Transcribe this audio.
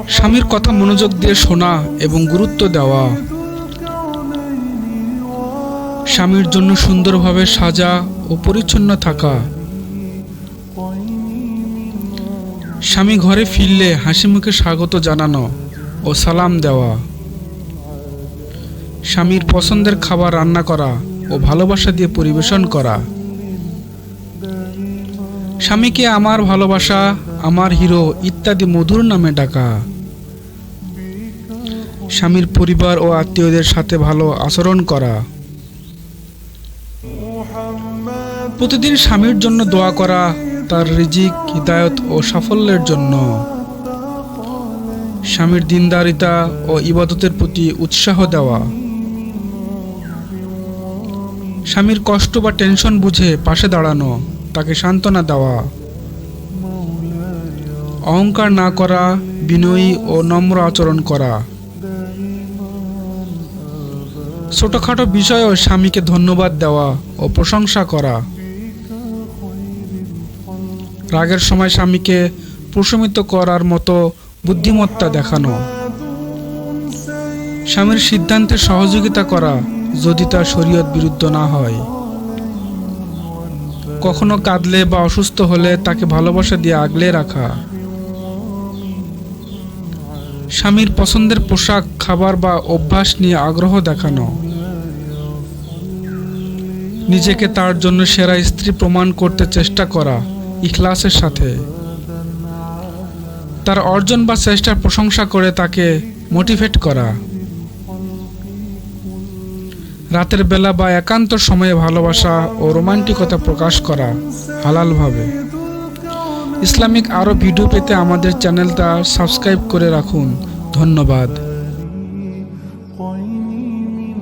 স্বামীর কথা মনোযোগ দিয়ে শোনা এবং গুরুত্ব দেওয়া। স্বামীর জন্য সুন্দরভাবে সাজা ও পরিচ্ছন্ন থাকা। স্বামী ঘরে ফিরলে হাসিমুখে স্বাগত জানানো ও সালাম দেওয়া। স্বামীর পছন্দের খাবার রান্না করা ও ভালোবাসা দিয়ে পরিবেশন করা। স্বামীকে আমার ভালোবাসা, আমার হিরো ইত্যাদি মধুর নামে ডাকা। স্বামীর পরিবার ও আত্মীয়দের সাথে ভালো আচরণ করা। প্রতিদিন স্বামীর জন্য দোয়া করা, তার রিজিক, হিদায়ত ও সাফল্যের জন্য। স্বামীর দিনদারিতা ও ইবাদতের প্রতি উৎসাহ দেওয়া। স্বামীর কষ্ট বা টেনশন বুঝে পাশে দাঁড়ানো, তাকে সান্ত্বনা দেওয়া। অহংকার না করা, বিনয়ী ও নম্র আচরণ করা। ছোটখাটো বিষয়েও স্বামীকে ধন্যবাদ দেওয়া ও প্রশংসা করা। রাগের সময় স্বামীকে প্রশমিত করার মতো বুদ্ধিমত্তা দেখানো। স্বামীর সিদ্ধান্তে সহযোগিতা করা যদি তা শরীয়ত বিরুদ্ধ না হয়। কখনো কাঁদলে বা অসুস্থ হলে তাকে ভালোবাসা দিয়ে আগলে রাখা। স্বামীর পছন্দের পোশাক, খাবার বা অভ্যাস নিয়ে আগ্রহ দেখানো। নিজেকে তার জন্য সেরা স্ত্রী প্রমাণ করতে চেষ্টা করা ইখলাসের সাথে। তার অর্জন বা চেষ্টার প্রশংসা করে তাকে মোটিভেট করা। রাতের বেলা বা একান্ত সময়ে ভালোবাসা ও রোমান্টিকতা প্রকাশ করা হালালভাবে। ইসলামিক আরও ভিডিও পেতে আমাদের চ্যানেলটা সাবস্ক্রাইব করে রাখুন। ধন্যবাদ।